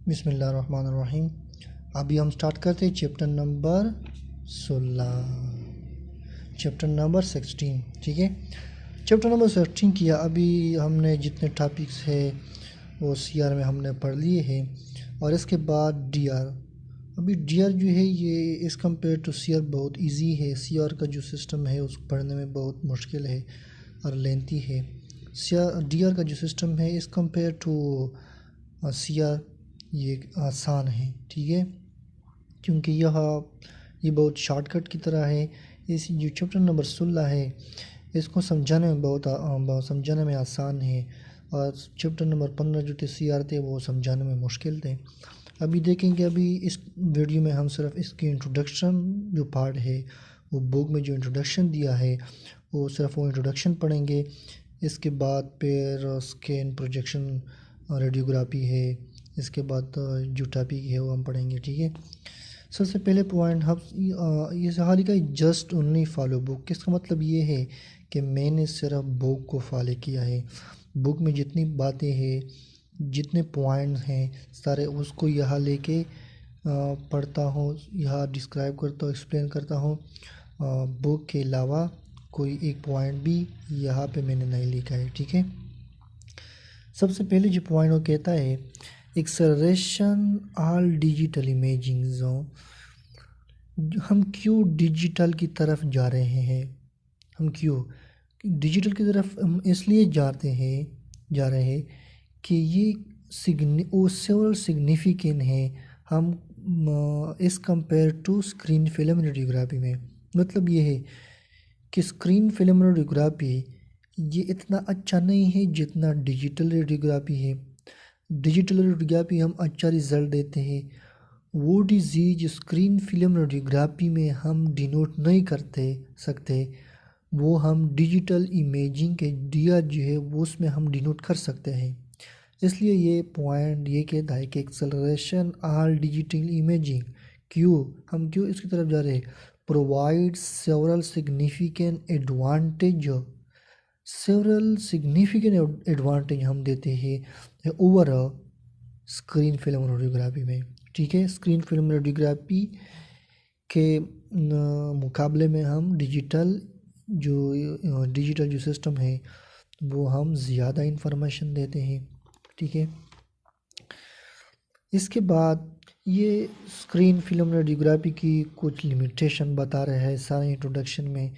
बिस्मिल्लाहिर्रहमानिर्रहीम। अभी हम स्टार्ट करते हैं चैप्टर नंबर 16, ठीक है। चैप्टर नंबर 16 किया। अभी हमने जितने टॉपिक्स है वो सीआर में हमने पढ़ लिए हैं और इसके बाद डीआर। अभी डीआर जो है ये इस कंपेयर टू सीआर बहुत इजी है। सीआर का जो सिस्टम है उसको पढ़ने में बहुत मुश्किल है और लेंथी है। डीआर का जो सिस्टम है इस कंपेयर टू सीआर ये आसान है, ठीक है, क्योंकि ये बहुत शॉर्टकट की तरह है। इस जो चैप्टर नंबर 16 है इसको समझाने में बहुत समझाने में आसान है और चैप्टर नंबर 15 जो थे सीआर थे वो समझाने में मुश्किल थे। अभी देखेंगे, अभी इस वीडियो में हम सिर्फ इसकी इंट्रोडक्शन जो पार्ट है वो बुक में जो इंट्रोडक्शन दिया है वो सिर्फ वो इंट्रोडक्शन पढ़ेंगे। इसके बाद फिर स्कैन प्रोजेक्शन रेडियोग्राफी है। इसके बाद जो टॉपिक है वो हम पढ़ेंगे, ठीक है। सबसे पहले पॉइंट हम ये सहाली का जस्ट ओनली फॉलो बुक। इसका मतलब ये है कि मैंने सिर्फ बुक को फॉलो किया है। बुक में जितनी बातें हैं, जितने पॉइंट्स हैं, सारे उसको यहाँ लेके पढ़ता हूँ, यहाँ डिस्क्राइब करता हूँ, एक्सप्लेन करता हूँ। बुक के अलावा कोई एक पॉइंट भी यहाँ पे मैंने नहीं लिखा है, ठीक है। सबसे पहले जो पॉइंट वो कहता है acceleration all digital imaging zone. हम क्यों डिजिटल की तरफ जा रहे हैं? हम क्यों डिजिटल की तरफ हम इसलिए जा रहे हैं कि ये सेवरल सिग्निफिकेंट है। हम इस compare to screen film radiography में मतलब ये है कि स्क्रीन फिल्म रेडियोग्राफी ये इतना अच्छा नहीं है जितना डिजिटल रेडियोग्राफी है। डिजिटल रेडियोग्राफी हम अच्छा रिज़ल्ट देते हैं। वो डिज़ीज स्क्रीन फिल्म रेडियोग्राफी में हम डिनोट नहीं करते सकते, वो हम डिजिटल इमेजिंग के डीआर जो है वो उसमें हम डिनोट कर सकते हैं। इसलिए ये पॉइंट ये कहता है कि एक्सेलरेशन ऑल डिजिटल इमेजिंग हम क्यों इसकी तरफ जा रहे हैं? प्रोवाइड सेवरल सिग्निफिकेंट एडवांटेज हम देते हैं ओवर स्क्रीन फिल्म रेडियोग्राफी में, ठीक है। स्क्रीन फिल्म रेडियोग्राफी के मुकाबले में हम डिजिटल जो सिस्टम है वो हम ज़्यादा इंफॉर्मेशन देते हैं, ठीक है। इसके बाद ये स्क्रीन फिल्म रेडियोग्राफी की कुछ लिमिटेशन बता रहे हैं सारे इंट्रोडक्शन में।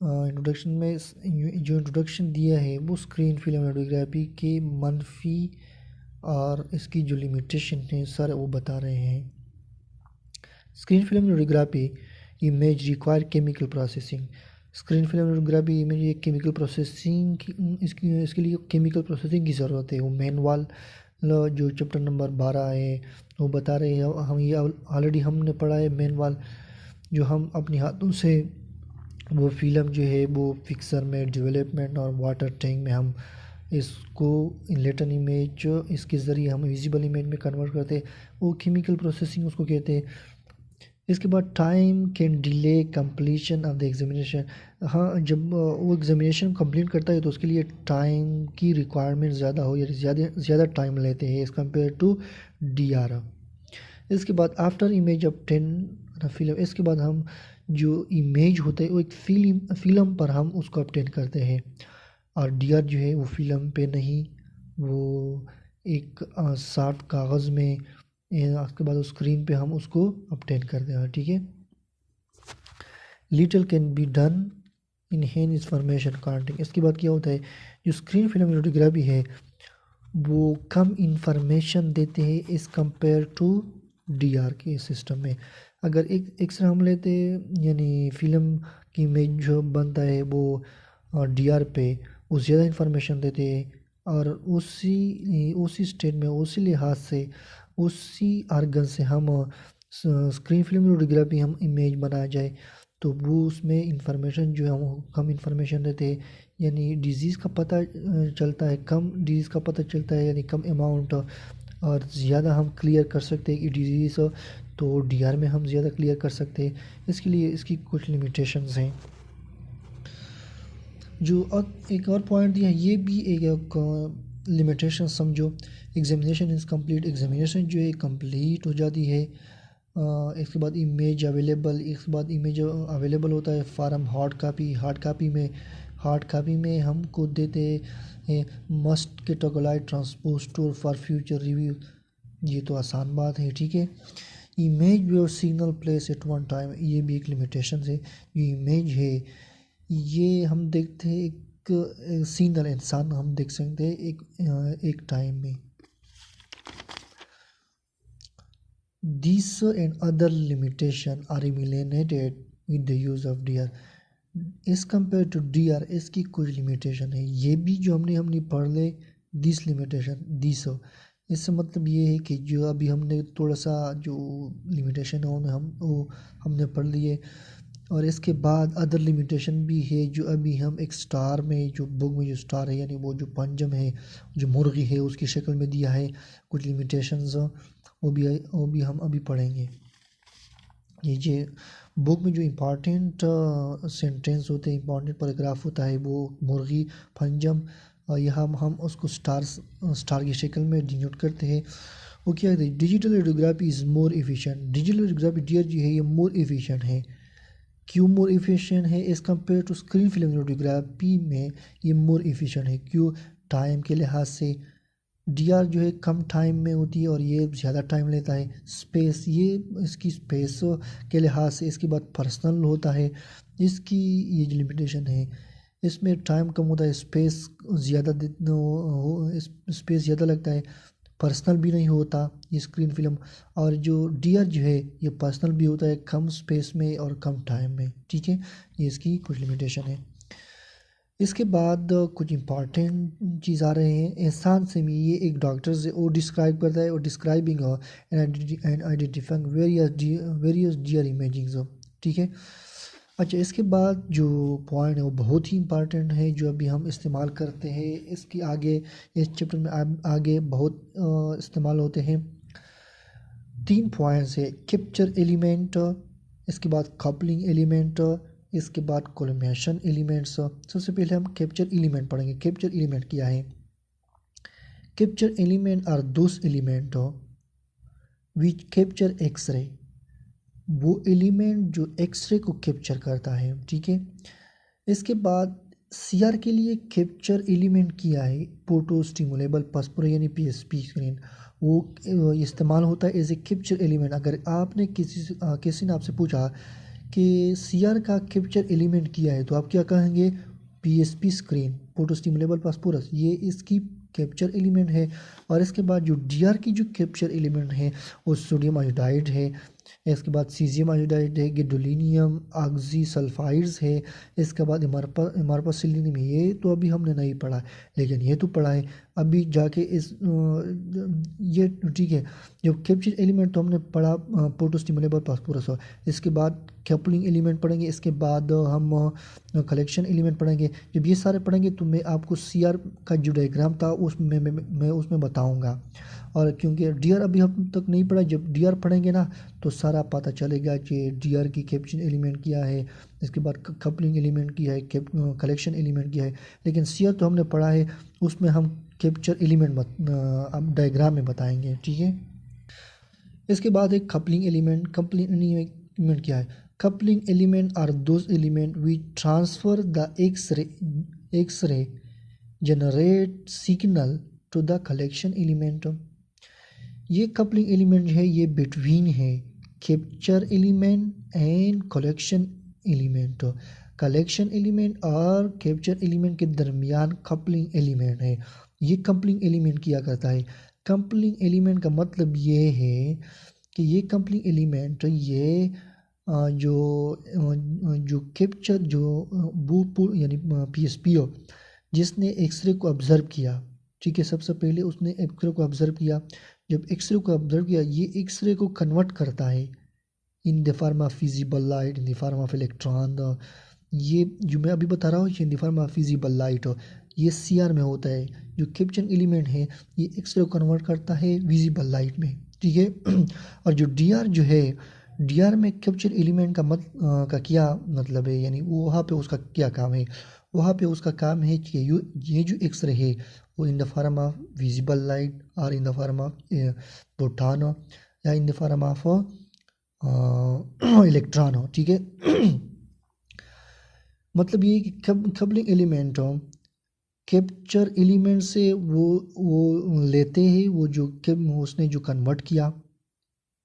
जो इंट्रोडक्शन दिया है वो स्क्रीन फिल्म रेडियोग्राफी के मनफी और इसकी जो लिमिटेशन है सारे वो बता रहे हैं। Screen film radiography image require chemical processing. Screen film radiography image एक केमिकल प्रोसेसिंग की इसके लिए केमिकल प्रोसेसिंग की ज़रूरत है। वो मैनुअल जो चैप्टर नंबर 12 है वो बता रहे हैं। हम ये ऑलरेडी हमने पढ़ा है मैनुअल, जो हम अपने हाथों से वो फिल्म जो है वो फिक्सर में डेवलपमेंट और वाटर टैंक में हम इसको लेटन इमेज इसके ज़रिए हम विजिबल इमेज में कन्वर्ट करते हैं, वो केमिकल प्रोसेसिंग उसको कहते हैं। इसके बाद time can delay completion of the examination. हाँ, जब वो एग्जामिनेशन कंप्लीट करता है तो उसके लिए टाइम की रिक्वायरमेंट ज़्यादा हो या ज़्यादा टाइम लेते हैं एज़ कम्पेयर टू डीआर। इसके बाद आफ्टर इमेज ऑफ 10 फिल्म, इसके बाद हम जो इमेज होता है वो एक फिल्म पर हम उसको अपटेन करते हैं और डीआर जो है वो फिल्म पे नहीं, वो एक सॉफ्ट कागज़ में उसके बाद उस स्क्रीन पे हम उसको अपटेन करते हैं, ठीक है। Little can be done in hand information counting. इसके बाद क्या होता है, जो स्क्रीन फिल्म रेडियोग्राफी है वो कम इंफॉर्मेशन देते हैं इस कंपेयर टू डीआर के सिस्टम में। अगर एक एक्सरे हम लेते हैं यानी फिल्म की इमेज जो बनता है वो डीआर पे वो ज़्यादा इंफॉर्मेशन देते हैं और उसी स्टेट में उसी लिहाज से उसी आर्गन से हम स्क्रीन फिल्म रेडियोग्राफी हम इमेज बनाया जाए तो वो उसमें इंफॉर्मेशन जो है हम कम इंफॉर्मेशन देते हैं, यानी डिज़ीज़ का पता चलता है, कम डिज़ीज़ का पता चलता है यानी कम अमाउंट, और ज़्यादा हम क्लियर कर सकते हैं कि डिज़ीज़ तो डीआर में हम ज़्यादा क्लियर कर सकते हैं। इसके लिए इसकी कुछ लिमिटेशंस हैं। जो एक और पॉइंट दिया ये भी एक लिमिटेशन समझो। एग्जामिनेशन इज़ कंप्लीट, एग्जामिनेशन जो है कंप्लीट हो जाती है। इसके बाद इमेज अवेलेबल, इसके बाद इमेज अवेलेबल होता है फॉर्म हार्ड कापी में हमको देते हैं must categorize transport store for future review. ये तो आसान बात है, ठीक है। इमेज और signal place at one time, ये भी एक लिमिटेशन है। जो इमेज है ये हम देखते हैं एक सिंगल इंसान हम देख सकते हैं एक टाइम में। These and other limitations are eliminated with the use of DR. इस कंपेयर टू DR इसकी कुछ लिमिटेशन है। ये भी जो हमने पढ़ ले दिस लिमिटेशन दिस, इससे मतलब ये है कि जो अभी हमने थोड़ा सा जो लिमिटेशन है वो हमने पढ़ लिए। और इसके बाद अदर लिमिटेशन भी है जो अभी हम एक स्टार में जो बुक में जो स्टार है यानी वो जो पंजम है जो मुर्गी है उसकी शक्ल में दिया है कुछ लिमिटेशंस, वो भी हम अभी पढ़ेंगे। ये जो बुक में जो इम्पॉर्टेंट सेंटेंस होते हैं, इम्पॉर्टेंट पैराग्राफ होता है वो मुर्गी पंजम, यहाँ हम उसको स्टार की शक्ल में डिनोट करते हैं। वो क्या कहते हैं, digital radiography is more efficient. Digital radiography DR जो है ये मोर एफिशिएंट है। क्यों मोर एफिशिएंट है as compare to screen film radiography में ये मोर एफिशिएंट है। क्यों, टाइम के लिहाज से डीआर जो है कम टाइम में होती है और ये ज़्यादा टाइम लेता है। स्पेस, ये इसकी स्पेस के लिहाज से, इसके बाद पर्सनल होता है, इसकी ये जो लिमिटेशन है इसमें टाइम कम होता है, स्पेस ज़्यादा लगता है, पर्सनल भी नहीं होता ये स्क्रीन फिल्म। और जो डीआर जो है ये पर्सनल भी होता है कम स्पेस में और कम टाइम में, ठीक है। ये इसकी कुछ लिमिटेशन है। इसके बाद कुछ इम्पॉर्टेंट चीज़ आ रहे हैं। एहसान सेमी ये एक डॉक्टर से वो डिस्क्राइब करता है और describing and identifying various DR imagings, ठीक है। अच्छा, इसके बाद जो पॉइंट है वो बहुत ही इम्पॉर्टेंट है जो अभी हम इस्तेमाल करते हैं इसकी आगे इस चैप्टर में आगे बहुत इस्तेमाल होते हैं। 3 पॉइंट्स है, कैप्चर एलिमेंट, इसके बाद कपलिंग एलिमेंट, इसके बाद कोलिमेशन एलिमेंट्स। सबसे पहले हम कैप्चर एलिमेंट पढ़ेंगे। कैप्चर एलिमेंट क्या है? Capture element are those element which capture x ray, वो एलिमेंट जो एक्सरे को कैप्चर करता है, ठीक है। इसके बाद सीआर के लिए कैप्चर एलिमेंट किया है फोटो स्टिमुलेबल पॉस्पोर यानी पीएसपी स्क्रीन, वो इस्तेमाल होता है एज ए कैप्चर एलिमेंट। अगर आपने किसी ने आपसे पूछा कि सीआर का कैप्चर एलिमेंट किया है तो आप क्या कहेंगे? पीएसपी स्क्रीन, फोटो स्टिमुलेबल फास्फोरस, ये इसकी कैप्चर एलिमेंट है। और इसके बाद जो डीआर की जो कैप्चर एलिमेंट है वो सोडियम आयोडाइड है, इसके बाद सीजियम आयोडाइड है, गेडोलिनियम ऑक्सी सल्फाइड्स है, इसके बाद इमारपासिलिनियम। ये तो अभी हमने नहीं पढ़ा लेकिन ये तो पढ़ा है अभी जाके इस ये ठीक है। जो कैप्चर एलिमेंट तो हमने पढ़ा फोटो स्टिमुलेबल फास्फोरस, इसके बाद कपलिंग एलिमेंट पढ़ेंगे, इसके बाद हम कलेक्शन एलिमेंट पढ़ेंगे। जब ये सारे पढ़ेंगे तो मैं आपको सीआर का जो डायग्राम था उसमें मैं उसमें बताऊंगा। और क्योंकि डीआर अभी हम तक नहीं पढ़ा, जब डीआर पढ़ेंगे ना तो सारा पता चलेगा कि डीआर की कैप्चर एलिमेंट किया है, इसके बाद कपलिंग एलिमेंट किया है, कलेक्शन एलिमेंट किया है। लेकिन सीआर तो हमने पढ़ा है, उसमें हम कैप्चर एलिमेंट अब डायग्राम में बताएंगे, ठीक है। इसके बाद एक कपलिंग एलिमेंट। कपलिंग एलिमेंट क्या है? Coupling element are those element which transfer the x ray generate signal to the collection element. ये कपलिंग एलिमेंट जो है ये बिटवीन है capture element and collection element. Collection element और कैप्चर एलिमेंट के दरमियान कपलिंग एलिमेंट है। ये कपलिंग एलिमेंट किया करता है। कपलिंग एलिमेंट का मतलब ये है कि ये कपलिंग एलिमेंट ये जो कैप्चर जो यानी पीएसपीओ जिसने एक्सरे को ऑब्जर्व किया, ठीक है। सबसे पहले उसने एक्सरे को ऑब्जर्व किया, जब एक्सरे को ऑब्जर्व किया ये एक्सरे को कन्वर्ट करता है इन the form of visible light, in the form of electron. ये जो मैं अभी बता रहा हूँ इन the form of visible light, ये सीआर में होता है। जो कैप्चर एलिमेंट है ये एक्सरे को कन्वर्ट करता है विजिबल लाइट में, ठीक है। और जो डीआर जो है, डीआर में कैप्चर एलिमेंट का क्या मतलब है, यानी वहाँ पे उसका क्या काम है? वहाँ पे उसका काम है कि ये जो एक्सरे है वो in the form of visible light और in the form of proton हो या in the form of electron हो, ठीक है। मतलब ये कि कपलिंग एलिमेंट हो, कैप्चर एलिमेंट से वो लेते हैं, वो जो उसने जो कन्वर्ट किया,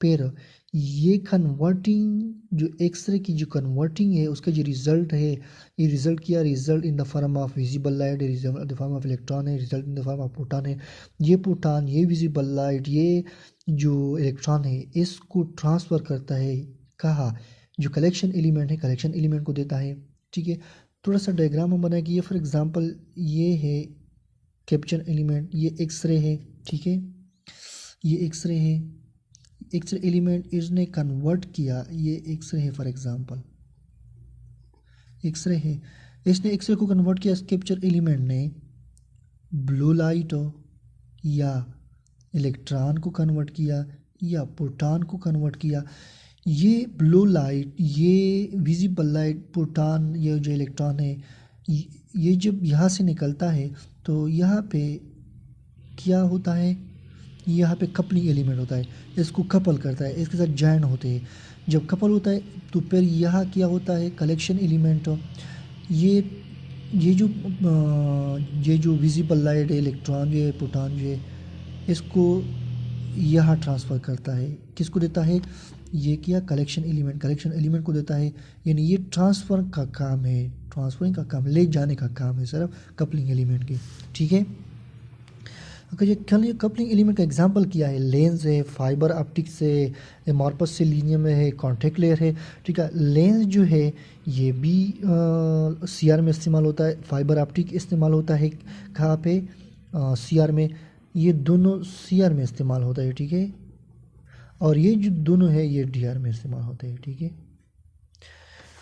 फिर ये कन्वर्टिंग जो एक्सरे की जो कन्वर्टिंग है उसका जो रिजल्ट है, ये रिजल्ट किया, result in the form of visible light, result in the form of electron है, result in the form of proton है। ये प्रोटॉन, ये विजिबल लाइट, ये जो इलेक्ट्रॉन है इसको ट्रांसफ़र करता है कहाँ, जो कलेक्शन एलिमेंट है कलेक्शन एलिमेंट को देता है, ठीक है। थोड़ा सा डायग्राम हम बनाए कि ये फॉर एग्जांपल ये है कैप्चर एलिमेंट, ये एक्सरे है, ठीक है, ये एक्सरे है, एक्सरे एलिमेंट इसने कन्वर्ट किया, ये एक्सरे है फॉर एग्जांपल, एक्सरे है, इसने एक्सरे को कन्वर्ट किया, कैप्चर एलिमेंट ने ब्लू लाइट हो या इलेक्ट्रॉन को कन्वर्ट किया या प्रोटॉन को कन्वर्ट किया। ये ब्लू लाइट, ये विजिबल लाइट, प्रोटॉन, ये जो इलेक्ट्रॉन है, ये जब यहाँ से निकलता है तो यहाँ पे क्या होता है, यहाँ पे कपलिंग एलिमेंट होता है, इसको कपल करता है, इसके साथ जॉइन होते हैं। जब कपल होता है तो फिर यहाँ क्या होता है, कलेक्शन एलिमेंट हो, ये जो विजिबल लाइट है, इलेक्ट्रॉन जो है, प्रोटॉन जो है, इसको यहाँ ट्रांसफ़र करता है, किसको देता है, ये किया कलेक्शन एलिमेंट को देता है। यानी ये ट्रांसफ़र का काम है, ट्रांसफरिंग का काम, ले जाने का काम है सिर्फ कपलिंग एलिमेंट के, ठीक है। अगर ये कपलिंग एलिमेंट का एग्जांपल किया है, लेंस है, फाइबर ऑप्टिक्स है, एमॉर्फस सिलीनियम है, कॉन्टैक्ट लेयर है, ठीक है। लेंस जो है ये भी सीआर में इस्तेमाल होता है, फाइबर ऑप्टिक इस्तेमाल होता है कहाँ पे, सीआर में, ये दोनों सीआर में इस्तेमाल होता है, ठीक है। और ये जो दोनों है ये डीआर में इस्तेमाल होते हैं, ठीक है।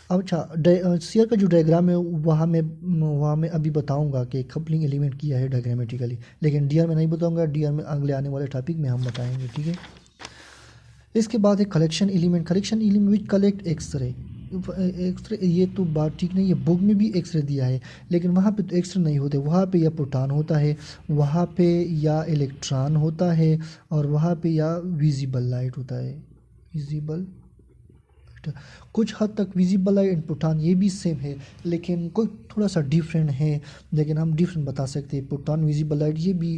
अब अच्छा, सीआर का जो डायग्राम है वहाँ मैं अभी बताऊंगा कि कपलिंग एलिमेंट किया है डायग्रामेटिकली, लेकिन डीआर में नहीं बताऊंगा, डीआर में अगले आने वाले टॉपिक में हम बताएंगे, ठीक है। इसके बाद है collection element which collect x ray. ये तो बात ठीक नहीं है, बुक में भी एक्सरे दिया है लेकिन वहाँ पे तो एक्सरे नहीं होते, वहाँ पे या प्रोटॉन होता है, वहाँ पे या इलेक्ट्रॉन होता है, और वहाँ पे या विजिबल लाइट होता है, विजिबल। कुछ हद तक विजिबल लाइट एंड प्रोटॉन ये भी सेम है लेकिन कोई थोड़ा सा डिफरेंट है, लेकिन हम डिफरेंट बता सकते हैं। प्रोटॉन विजिबल लाइट ये भी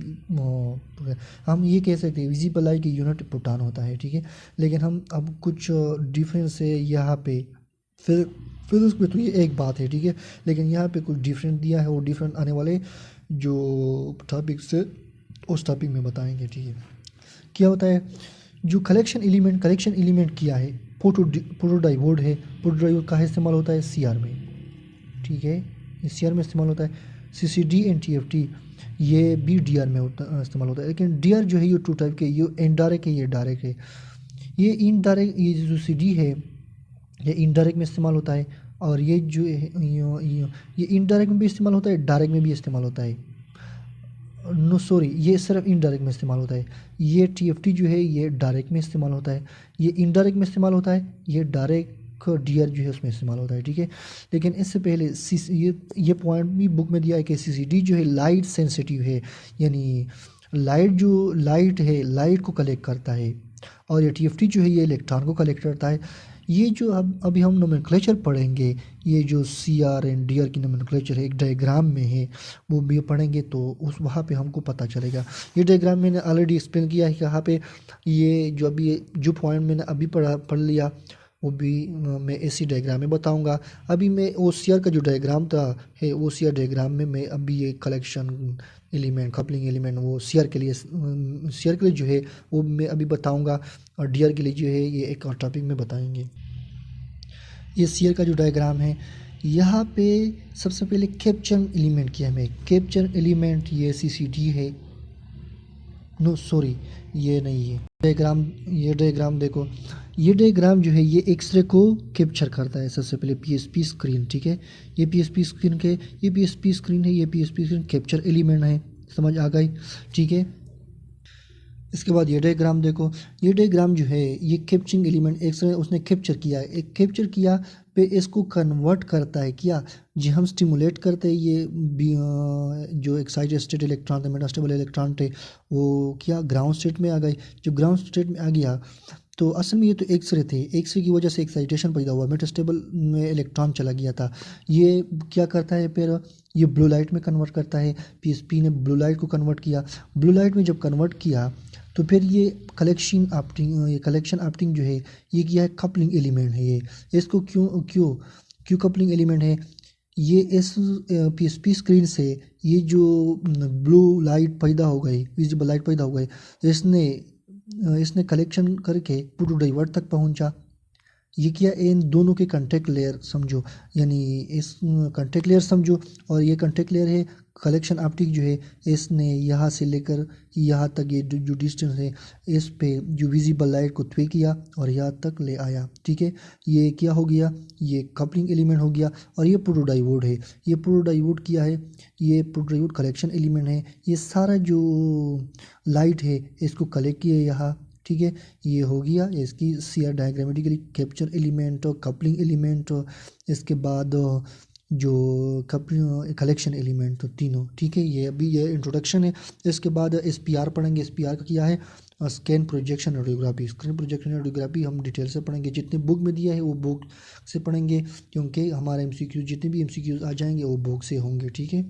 हम ये कह सकते हैं विजिबल लाइट की यूनिट प्रोटॉन होता है, ठीक है। लेकिन हम अब कुछ डिफरेंस है यहाँ पे, फिर उसमें तो ये एक बात है, ठीक है, लेकिन यहाँ पे कुछ डिफरेंट दिया है, वो डिफरेंट आने वाले जो टॉपिक से उस टॉपिक में बताएंगे, ठीक है। क्या होता है जो कलेक्शन एलिमेंट किया है, फोटोडायोड है, फोटोडायोड का इस्तेमाल होता है सीआर में, ठीक है, ये सीआर में इस्तेमाल होता है। सीसीडी एंड टीएफटी ये भी डीआर में इस्तेमाल होता है, लेकिन डीआर जो है ये टू टाइप के, ये इनडायरेक्ट है, ये डायरेक्ट है। ये इनडायरेक्ट, ये जो सीडी है ये इनडायरेक्ट में इस्तेमाल होता है, और ये जो ये इनडायरेक्ट में भी इस्तेमाल होता है, डायरेक्ट में भी इस्तेमाल होता है। नो सॉरी, ये सिर्फ इनडायरेक्ट में इस्तेमाल होता है। ये टीएफटी जो है ये डायरेक्ट में इस्तेमाल होता है, ये इनडायरेक्ट में इस्तेमाल होता है, ये डायरेक्ट डीआर जो है उसमें इस्तेमाल होता है, ठीक है। लेकिन इससे पहले ये पॉइंट भी बुक में दिया है कि सीसीडी जो है लाइट सेंसिटिव है, यानी लाइट है, लाइट को कलेक्ट करता है, और ये टीएफटी जो है ये इलेक्ट्रॉन को कलेक्ट करता है। ये जो अभी हम नोमेनक्लेचर पढ़ेंगे, ये जो सीआर एंड डीआर की नोमेनक्लेचर है एक डायग्राम में है, वो भी पढ़ेंगे तो उस वहाँ पे हमको पता चलेगा। ये डायग्राम मैंने ऑलरेडी एक्सप्लेन किया है कहाँ पे, ये जो पॉइंट मैंने अभी पढ़ लिया वो भी मैं इसी डायग्राम में बताऊंगा। अभी मैं ओ सी आर का जो डायग्राम था है, ओ सी आर डायग्राम में मैं अभी ये कलेक्शन एलिमेंट, कपलिंग एलिमेंट, वो सी आर के लिए जो है वो मैं अभी बताऊंगा, और डी आर के लिए जो है ये एक और टॉपिक में बताएंगे। ये सी आर का जो डायग्राम है, यहाँ पे सबसे पहले कैप्चर एलिमेंट किया है, कैप्चर एलिमेंट ये CCD है, नो सॉरी ये नहीं है ये डायग्राम देखो, ये डायग्राम जो है ये एक्सरे को कैप्चर करता है। सबसे पहले PSP स्क्रीन, ठीक है, ये PSP स्क्रीन है, ये PSP स्क्रीन कैप्चर एलिमेंट है, समझ आ गई, ठीक है। इसके बाद ये डायग्राम देखो, ये डायग्राम जो है ये कैप्चरिंग एलिमेंट एक्सरे उसने कैप्चर किया है, एक कैप्चर किया पे इसको कन्वर्ट करता है क्या, जी हम स्टिमुलेट करते हैं ये जो एक्साइटेड स्टेट इलेक्ट्रॉन थे, मेटास्टेबल इलेक्ट्रॉन थे, वो क्या ग्राउंड स्टेट में आ गए। जब ग्राउंड स्टेट में आ गया तो असल में ये तो एक्सरे थे, एक्सरे की वजह से एक्साइटेशन पैदा हुआ, मेटास्टेबल में इलेक्ट्रॉन चला गया था। ये क्या करता है फिर, ये ब्लू लाइट में कन्वर्ट करता है, पीएसपी ने ब्लू लाइट को कन्वर्ट किया। ब्लू लाइट में जब कन्वर्ट किया तो फिर ये कलेक्शन ऑप्टिंग जो है ये क्या है, कपलिंग एलिमेंट है ये। इसको क्यों क्यों क्यों कपलिंग एलिमेंट है, ये इस पीएसपी स्क्रीन से ये जो ब्लू लाइट पैदा हो गई, विजिबल लाइट पैदा हो गई, इसने इसने कलेक्शन करके फोटो डाइवर्ट तक पहुंचा। ये किया, इन दोनों के कंटेक्ट लेयर समझो, यानी इस कंटेक्ट लेयर समझो, और ये कंटेक्ट लेयर है कलेक्शन ऑप्टिक जो है, इसने यहाँ से लेकर यहाँ तक ये जो डिस्टेंस है इस पे जो विजिबल लाइट को थ्वे किया और यहाँ तक ले आया। ठीक है, ये क्या हो गया, ये कपलिंग एलिमेंट हो गया। और ये प्रोटोडायोड है, ये प्रोटोडायोड क्या है, ये प्रोटोडायोड कलेक्शन एलिमेंट है। ये सारा जो लाइट है इसको कलेक्ट किया यहाँ। ठीक है, ये हो गया इसकी सीआर डायग्रामेटिकली कैप्चर एलिमेंट और कपलिंग एलिमेंट, इसके बाद जो कपलिंग कलेक्शन एलिमेंट, तो तीनों। ठीक है, ये अभी ये इंट्रोडक्शन है। इसके बाद एसपीआर पढ़ेंगे। एसपीआर का क्या है, scan projection radiography. Scan projection radiography हम डिटेल से पढ़ेंगे, जितने बुक में दिया है वो बुक से पढ़ेंगे, क्योंकि हमारे एमसीक्यू जितने भी एमसीक्यूज आ जाएंगे वो बुक से होंगे। ठीक है।